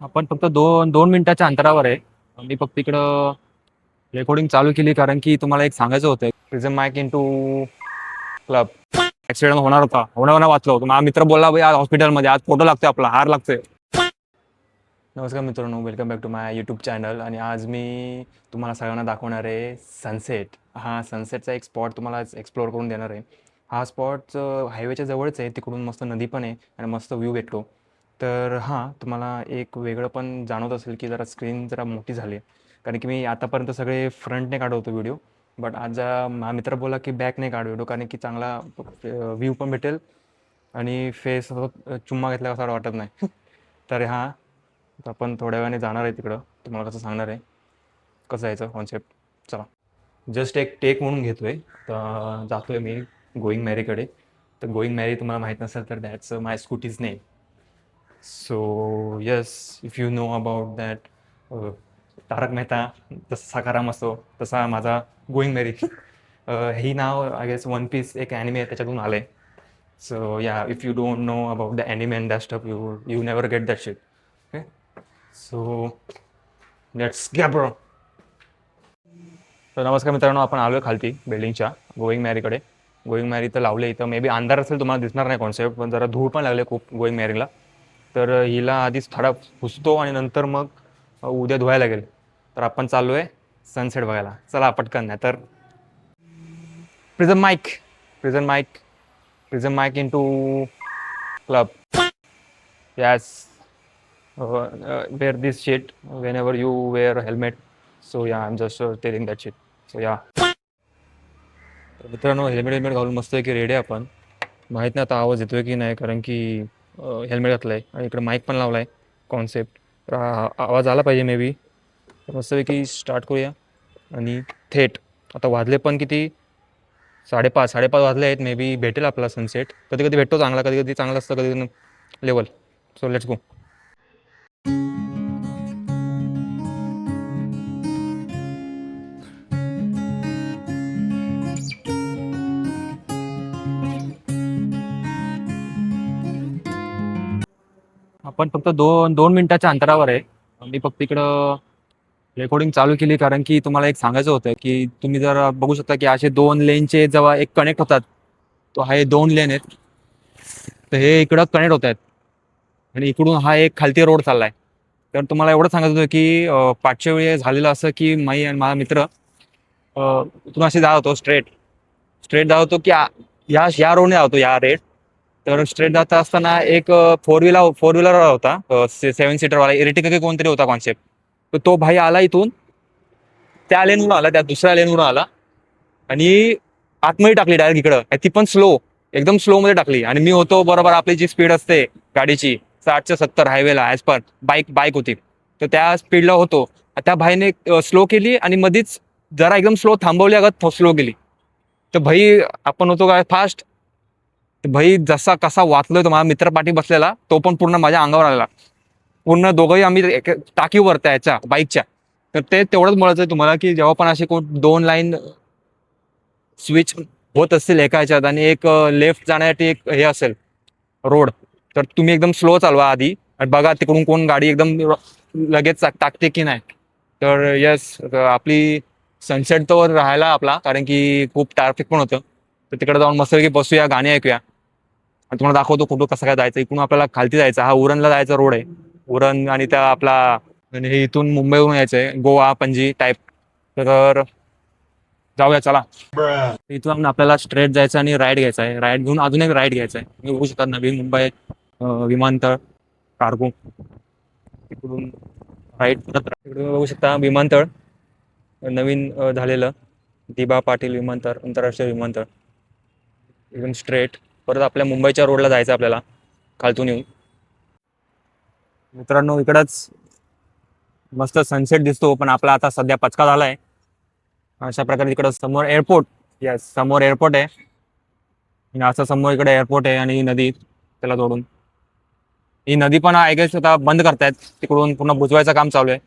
आपण फक्त दोन दोन मिनिटाच्या अंतरावर आहे. मी फक्त इकडं रेकॉर्डिंग चालू केली कारण की तुम्हाला एक सांगायचं होतं. Prism mic into club accident होणार होता, होणार वाचलो होतो. माझा मित्र बोलला, भाई आज हॉस्पिटलमध्ये आज फोटो लागतोय, आपला हार लागतोय. नमस्कार मित्रांनो, welcome back to my YouTube channel. आणि आज मी तुम्हाला सगळ्यांना दाखवणार आहे सनसेट. हा सनसेटचा एक स्पॉट तुम्हाला एक्सप्लोअर करून देणार आहे. हा स्पॉट हायवेच्या जवळच आहे, तिकडून मस्त नदी पण आहे आणि मस्त व्ह्यू भेटतो. तर हां, तुम्हाला एक वेगळं पण जाणवत असेल की जरा स्क्रीन जरा मोठी झाली आहे, कारण की मी आतापर्यंत सगळे फ्रंटने काढत होतो व्हिडिओ. बट आज माझा मित्र बोला की बॅकने काढ व्हिडिओ, कारण की चांगला व्ह्यू पण भेटेल आणि फेस चुम्मा घेतला असं वाटत नाही. तर हां, तर आपण थोड्या वेळाने जाणार आहे तिकडं, तुम्हाला कसं सांगणार आहे कसं यायचं कॉन्सेप्ट. चला, जस्ट एक टेक म्हणून घेतोय. तर जातोय मी गोईंग मॅरीकडे. तर गोईंग मॅरी तुम्हाला माहीत नसेल तर that's my scooty's name. So yes, if you know about that, Tarak Mehta जसा सकाराम असतो तसा माझा गोईंग मॅरी. ही नाव आय गेस वन पीस एक ॲनिमे आहे त्याच्यातून आलं आहे. So ya, if you don't know about the anime and that stuff, you never get that shit. Okay, so let's go bro. तर नमस्कार मित्रांनो, आपण आलो आहे खालती बिल्डिंगच्या गोईंग मॅरीकडे. गोईंग मॅरी तर लावले इथं, मे बी अंधार असेल तुम्हाला दिसणार नाही कॉन्सेप्ट, पण जरा धूळ पण लागले खूप गोईंग मॅरीला. तर हिला आधीच थोडा पुसतो आणि नंतर मग उद्या धुवायला लागेल. तर आपण चाललो आहे सनसेट बघायला. चला पटकन, नाही तर prism mic, prism mic, prism mic into club. Yes, wear this shit whenever you wear a helmet. So yeah, I'm just telling that shit. So yeah. तर मित्रांनो, हेल्मेट घालून मस्त आहे की रेडी आपण. माहीत नाही आता आवाज येतोय की नाही, कारण की हेल्मेट घातलं आहे आणि इकडे माईक पण लावला आहे कॉन्सेप्ट. तर आवाज आला पाहिजे मे बी. तर मस्तपैकी स्टार्ट करूया. आणि थेट आता वाजले पण किती, 5:30 वाजले आहेत. मे बी भेटेल आपला सनसेट. कधी कधी भेटतो चांगला, कधी कधी चांगला असतं, कधी कधी लेवल. सो लेट्स गो. आपण फक्त दोन दोन मिनिटाच्या अंतरावर आहे. मी फक्त इकडं रेकॉर्डिंग चालू केली कारण की तुम्हाला एक सांगायचं होतं की तुम्ही जर बघू शकता की असे दोन लेनचे जेव्हा एक कनेक्ट होतात, तो हा हे दोन लेन आहेत, तर हे इकडं कनेक्ट होत आहेत आणि इकडून हा एक खालती रोड चाललाय. तर तुम्हाला एवढं सांगायचं होतं की पाठच्या वेळी झालेलं असं की मी आणि माझा मित्र इथून असे जात होतो, स्ट्रेट स्ट्रेट जात होतो की या रोडने जात होतो, या रेट. तर स्ट्रेट जात असताना एक फोर व्हीलर होता, 7 सीटरवाला इरिटिका की कोणतरी होता कॉन्सेप्ट. तर तो भाई आला इथून, त्या लेनवरून आला, त्या दुसऱ्या लेनवरून आला आणि आतमध्ये टाकली डायरेक्ट इकडं. आणि ती पण स्लो, एकदम स्लो मध्ये टाकली. आणि मी होतो बरोबर आपली जी स्पीड असते गाडीची 60 ते 70 हायवेला, ॲज पर बाईक होती, तर त्या स्पीडला होतो. त्या भाईने स्लो केली आणि मधीच जरा एकदम स्लो थांबवली, अगं स्लो गेली. तर भाई आपण होतो काय फास्ट. भाई जसा कसा वाचलोय तो माझा मित्र पाठी बसलेला, तो पण पूर्ण माझ्या अंगावर आलेला. पूर्ण दोघंही आम्ही टाकीवर त्याच्या बाईकच्या. तर ते तेवढंच बोलायचं तुम्हाला की जेव्हा पण असे कोण दोन लाईन स्विच होत असतील एका ह्याच्यात आणि एक लेफ्ट जाण्यासाठी एक हे असेल रोड, तर तुम्ही एकदम स्लो चालवा आधी आणि बघा तिकडून कोण गाडी एकदम लगेच टाकते की नाही. तर येस, आपली सनसेट तर राहायला आपला, कारण की खूप ट्रॅफिक पण होतं. तर तिकडे जाऊन मस्तपैकी बसूया, गाणी ऐकूया आणि तुम्हाला दाखवतो कुठं कसं काय जायचं. इकडून आपल्याला खालती जायचं, हा उरणला जायचा रोड आहे. उरण आणि त्या आपला, आणि हे इथून मुंबईवरून यायचं आहे, गोवा पणजी टाईप. तर जाऊया चला. इथून आपल्याला स्ट्रेट जायचं आणि राईड घ्यायचा आहे. राईड घेऊन अजून एक राईड घ्यायचा आहे. तुम्ही बघू शकता नवी मुंबई विमानतळ, कार्गो. तिकडून राईड परत तिकडून बघू शकता विमानतळ नवीन झालेलं, दिबा पाटील विमानतळ, आंतरराष्ट्रीय विमानतळ. एकदम स्ट्रेट परत आपल्या मुंबईच्या रोडला जायचं आपल्याला, खालतून येऊन. मित्रांनो, इकडंच मस्त सनसेट दिसतो, पण आपला आता सध्या पचका झालाय. अशा प्रकारे इकडं समोर एअरपोर्ट, यस समोर एअरपोर्ट आहे. आणि असं समोर इकडे एअरपोर्ट आहे आणि नदी त्याला जोडून. ही नदी पण आय गेस आता बंद करतायत, तिकडून पुन्हा बुजवायचं काम चालू आहे.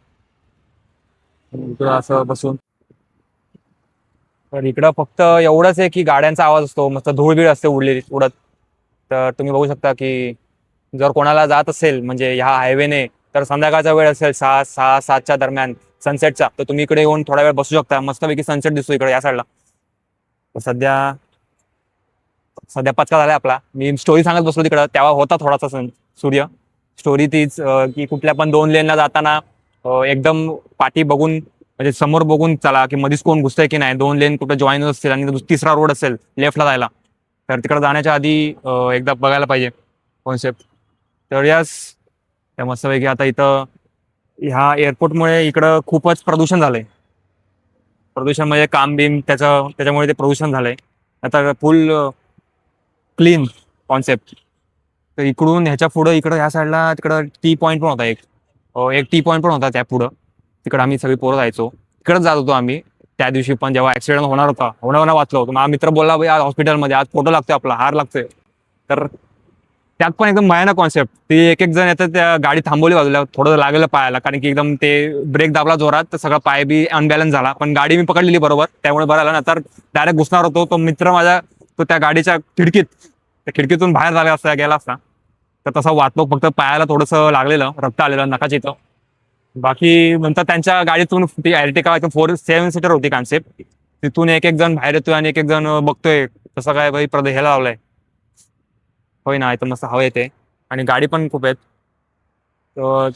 इकडं असं बसून, तर इकडं फक्त एवढंच आहे की गाड्यांचा आवाज असतो, मस्त धूळबीळ असते उडलेली उडत. तर तुम्ही बघू शकता की जर कोणाला जात असेल म्हणजे ह्या हायवेने, तर संध्याकाळचा वेळ असेल 6-7च्या दरम्यान सनसेटचा, तर तुम्ही इकडे येऊन थोडा वेळ बसू शकता. मस्तपैकी सनसेट दिसतो इकडे या साईडला. सध्या सध्या पचका झालाय आपला. मी स्टोरी सांगत बसलो तिकडं, तेव्हा होता थोडासा सूर्य. स्टोरी तीच की कुठल्या पण 2 लेनला जाताना एकदम पाठी बघून म्हणजे समोर बघून चला की मध्येच कोण घुसतंय की नाही. 2 लेन कुठे जॉईन असतील आणि तिसरा रोड असेल लेफ्टला जायला, तर तिकडे जाण्याच्या आधी एकदा बघायला पाहिजे कॉन्सेप्ट. तर यस, त्या मस्तपैकी आता इथं ह्या एअरपोर्टमुळे इकडं खूपच प्रदूषण झालंय. प्रदूषण म्हणजे काम बिम त्याच्यामुळे ते प्रदूषण झालंय. आता फुल क्लीन कॉन्सेप्ट. तर इकडून ह्याच्या पुढं इकडं ह्या साईडला तिकडं टी पॉईंट पण होता एक टी पॉईंट पण होता त्या पुढं. तिकडं आम्ही सगळी पोरं जायचो, तिकडंच जात होतो आम्ही. त्या दिवशी पण जेव्हा ऍक्सिडेंट होणार वाचलो होतो, माझा मित्र बोलला भाई आज हॉस्पिटलमध्ये आज फोटो लागतोय आपला, हार लागतोय. तर त्यात पण एकदम भयानक कॉन्सेप्ट. ते एक एक जण येतात, त्या गाडी थांबवली बाजूला, थोडं लागलेलं पायाला, कारण की एकदम ते ब्रेक दाबला जोरात तर सगळा पाय बी अनबॅलन्स झाला. पण गाडी मी पकडलेली बरोबर, त्यामुळे बरं आला ना. तर डायरेक्ट घुसणार होतो तो मित्र माझा, तो त्या गाडीच्या त्या खिडकीतून बाहेर झाला असता गेला असता. तर तसा वाचलो, फक्त पायाला थोडंसं लागलेलं, रक्त आलेलं नकाच्या इथं. बाकी नंतर त्यांच्या गाडीतून ती Ertiga 7 सीटर होती कॉन्सेप्ट. तिथून एक एक जण बाहेर येतोय आणि एक एक जण बघतोय तसं काय भाई ह्याला लावलंय. होय ना, इथं मस्त हवा येते आणि गाडी पण खूप आहेत. तर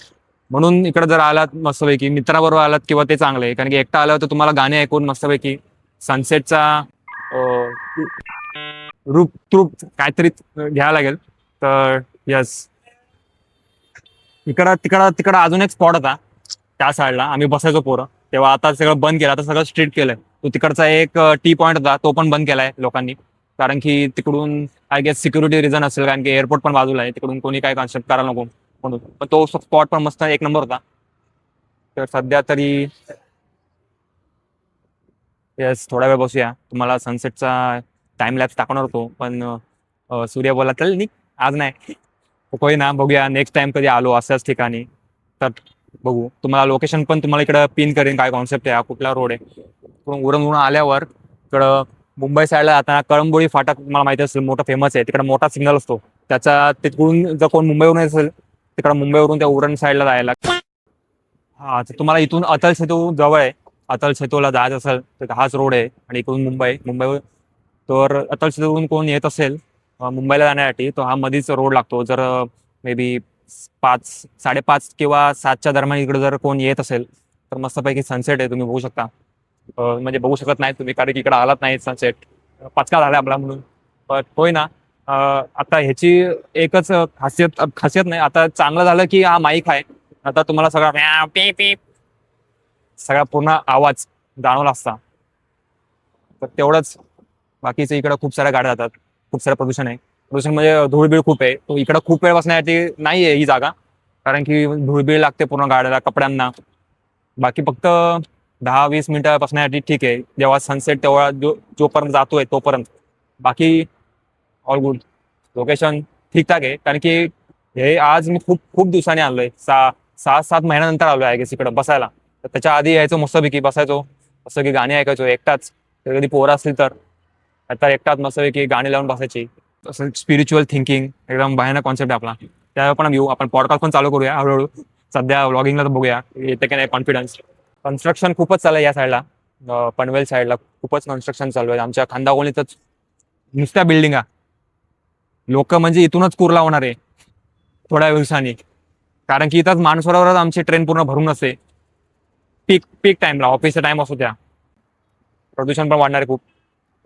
म्हणून इकडे जर आलात मस्तपैकी मित्राबरोबर आलात किंवा ते चांगलं आहे, कारण की एकटा आलं तर तुम्हाला गाणे ऐकून मस्तपैकी सनसेटचा रूप तृप काहीतरी घ्यावं लागेल. तर यस, इकडं तिकडं तिकडं अजून एक स्पॉट होता त्या साईडला, आम्ही बसायचो पोरं तेव्हा. आता सगळं बंद केलं, आता सगळं स्ट्रीट केलंय. तो तिकडचा एक टी पॉईंट होता, तो पण बंद केलाय लोकांनी, कारण की तिकडून आय गेस सिक्युरिटी रिझन असेल, कारण की एअरपोर्ट पण बाजूला आहे, तिकडून कोणी काय कॉन्सेप्ट करायला नको म्हणून. पण तो स्पॉट पण मस्त एक नंबर होता. तर सध्या तरी येस, थोडा वेळ बसूया. तुम्हाला सनसेटचा टाइम लॅप्स टाकणार होतो, पण सूर्य बोला चल निघ, आज नाही. होय ना, बघूया नेक्स्ट टाइम कधी आलो अशाच ठिकाणी तर बघू. तुम्हाला लोकेशन पण तुम्हाला इकडं पिन करेन, काय कॉन्सेप्ट आहे, हा कुठला रोड आहे. उरण आल्यावर इकडं मुंबई साईडला जाताना कळंबोळी फाटक तुम्हाला माहिती असेल, मोठा फेमस आहे. तिकडे मोठा सिग्नल असतो त्याचा, तिकडून जर कोण मुंबईवरून असेल तिकडे मुंबईवरून त्या उरण साईडला जायला. हा, तर तुम्हाला इथून अतल सेतू जवळ आहे. अतल सेतूला जायचं असेल तर हाच रोड आहे, आणि इकडून मुंबई तर अतल सेतूवरून कोण येत असेल मुंबईला जाण्यासाठी, तो हा मधीच रोड लागतो. जर मे बी 5, 5:30 किंवा 7च्या दरम्यान इकडे जर कोण येत असेल तर मस्तपैकी सनसेट आहे, तुम्ही बघू शकता. म्हणजे बघू शकत नाही तुम्ही, कारण की इकडे आलात नाही सनसेट, पचका झाला आपला म्हणून. पण होय ना, आता ह्याची एकच खासियत नाही, आता चांगलं झालं की हा माईक आहे. आता तुम्हाला सगळा म्याव, पीप पीप सगळा पूर्ण आवाज जाणवला असता. तर तेवढंच. बाकीचे इकडे खूप साऱ्या गाड्या जातात, खूप सारं प्रदूषण आहे. प्रदूषण म्हणजे धूळबीळ खूप आहे, तो इकडं खूप वेळ बसण्यासाठी नाही आहे ही जागा, कारण की धूळबीळ लागते पूर्ण गाड्याला, कपड्यांना. बाकी फक्त 10-20 मिनिटं बसण्यासाठी ठीक आहे, जेव्हा सनसेट तेव्हा जोपर्यंत जातोय तोपर्यंत. बाकी ऑल गुड. लोकेशन ठीकठाक आहे, कारण की हे आज मी खूप खूप दिवसांनी आलोय, 6-7 महिन्यानंतर आलोय आय गेस इकडं बसायला. तर त्याच्या आधी यायचो मस्तपैकी बसायचो, मस्त की गाणी ऐकायचो एकटाच. तर कधी पोरं असतील तर आता एकटाच मस्तपैकी गाणी लावून बसायची. असं स्पिरिच्युअल थिंकिंग एकदम भयानक कॉन्सेप्ट आहे आपला. त्यावर पण घेऊ आपण, पॉडकास्ट पण चालू करूया हळूहळू. सध्या व्लॉगिंगला तर बघूया येते की नाही कॉन्फिडन्स. कन्स्ट्रक्शन खूपच चालू आहे या साईडला, पनवेल साईडला खूपच कन्स्ट्रक्शन चालू आहे. आमच्या खांदाकोलीतच नुसत्या बिल्डिंगा, लोक म्हणजे इथूनच कूर लावणार आहे थोड्या दिवसांनी, कारण की इथंच मानसरोवरच आमची ट्रेन पूर्ण भरून असते. पीक पीक टाइमला, ऑफिसचा टाइम असो त्या. प्रदूषण पण वाढणार आहे खूप.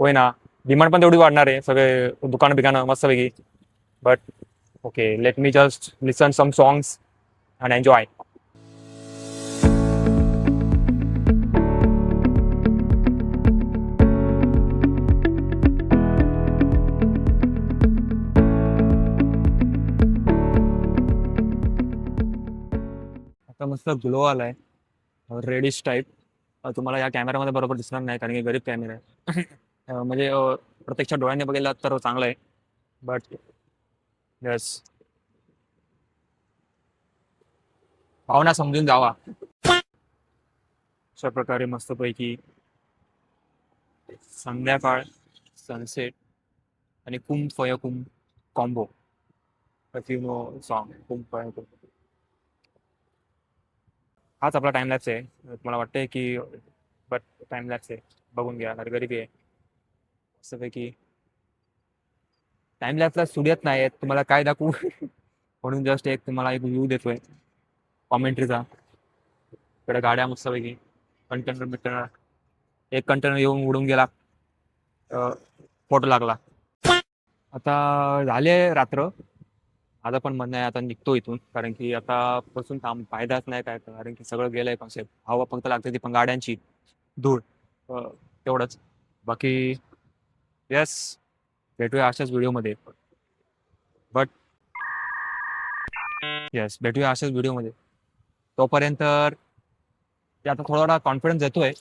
होय ना, डिमांड पण तेवढी वाढणार आहे, सगळे दुकानं बिकानं मस्तपैकी. But okay, let me just listen some songs and enjoy. आता मस्त ग्लो आलाय, रेडिश टाईप. तुम्हाला या कॅमेरामध्ये बरोबर दिसणार नाही, कारण की गरीब कॅमेरा आहे. म्हणजे प्रत्यक्ष डोळ्याने बघितलं तर चांगलं आहे, बट यस, भावना समजून जावा. अशा प्रकारे मस्तपैकी संध्याकाळ, सनसेट आणि कुम फयकुम कॉम्बो. सॉन्ग कुम फयकुम. हाच आपला टाइम लॅप्स आहे. तुम्हाला वाटतंय की बट टाइम लॅप्स आहे, बघून घ्या. अरे गरीबी आहे मस्तपैकी. टाइम लॅप्सला स्टुडिओत नाही आहेत, तुम्हाला काय दाखवू म्हणून जस्ट एक तुम्हाला एक व्ह्यू देतोय कॉमेंट्रीचा. इकडे गाड्या मस्तपैकी, कंटेनर बिंटेनर. एक कंटेनर येऊन उडून गेला, फोटो लागला. आता झाले रात्र. आता पण म्हणणं आहे आता निघतो इथून, कारण की आता बसून थांब फायदाच नाही काय, कारण की सगळं गेलंय कॉन्सेप्ट. हवा फक्त लागते ती पण गाड्यांची धूळ, तेवढंच. बाकी येस, भेटूया अशाच व्हिडिओमध्ये. बट येस, भेटूया अशाच व्हिडिओमध्ये. तोपर्यंत ते आता थोडा कॉन्फिडन्स येतोय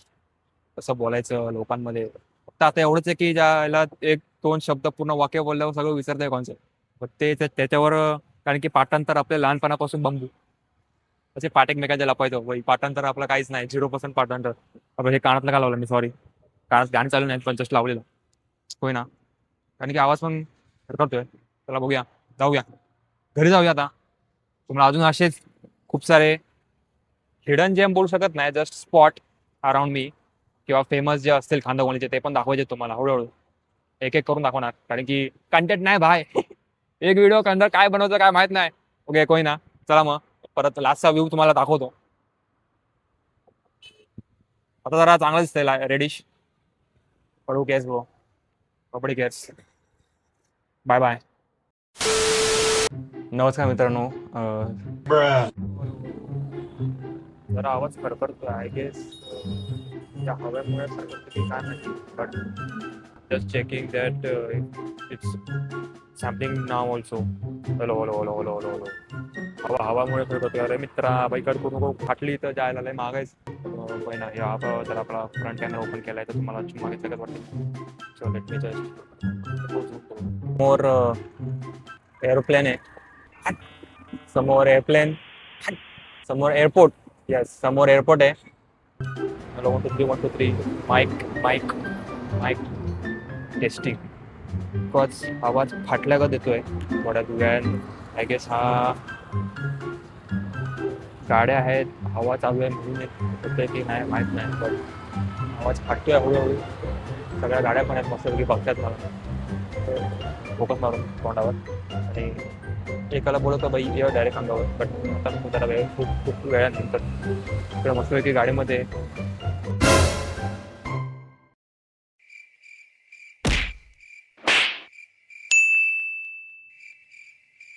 कसं बोलायचं लोकांमध्ये. फक्त आता एवढंच आहे की ज्याला एक दोन शब्द पूर्ण वाक्य बोलल्यावर सगळं विसरतंय कॉन्सेप्ट. पण त्याच्यावर कारण की पाठांतर आपल्या लहानपणापासून बंबू असे पाठ एकमेकांच्या लपायचं वही. पाठांतर आपलं काहीच नाही, 0% पाठांतर. आपण हे कानातलं का लावलं मी, सॉरी. कानात गाणी चालू नाही पण जस्ट लावलेलं, होय ना. कारण की आवाज पण करतोय. चला बघूया, जाऊया घरी, जाऊया आता. तुम्हाला अजून असेच खूप सारे हिडन जेम बोलू शकत नाही, जस्ट स्पॉट अराउंड मी किंवा फेमस जे असतील खांदावणीचे ते पण दाखवायचे तुम्हाला हळूहळू. एक एक करून दाखवणार, कारण की कंटेंट नाही भाय एक व्हिडिओ कंदर काय बनवतं काय माहित नाही. ओके कोई ना. चला मग परत लास्टचा व्ह्यू तुम्हाला दाखवतो. आता जरा चांगलं दिसतंय रेडिश. पडू केस ब्रो, कपडे केस. Bye bye. नमस्कार मित्रांनो. जरा आवाज खडखडतोय आय गेस, त्या हव्यामुळे खडखडतोय काय नाही, but just checking that it's something नाव also. Hello hello hello hello hello hello. हवामुळे खडखडतोय. अरे मित्रा बाईकड करू नको, फाटली तर जायला लय मागायच. होय ना. या तर आपला फ्रंट कॅमेरा ओपन केलाय तर तुम्हाला चुम्मा घेतलं वाटते. So let me just more aeroplane आहे समोर, एअरप्लेन समोर, एअरपोर्ट. येस, समोर एअरपोर्ट आहे. Hello 1 2 3 1 2 3. Mic mic mic testing. Because आवाज फाटल्यागत येतोय थोड्या वेळाने. आय गेस हा गाड्या आहेत, हवा चालू आहे म्हणून होतंय की नाही माहीत नाही, पण आवाज फाटतोय हळूहळू. सगळ्या गाड्या पण आहेत मस्तपैकी बघतात मला, फोकस मारून तोंडावर. आणि एकाला बोलतो बाई ये डायरेक्ट अंगावर, बट आता जरा वेळ खूप खूप वेळानंतर इकडे मस्तपैकी गाडीमध्ये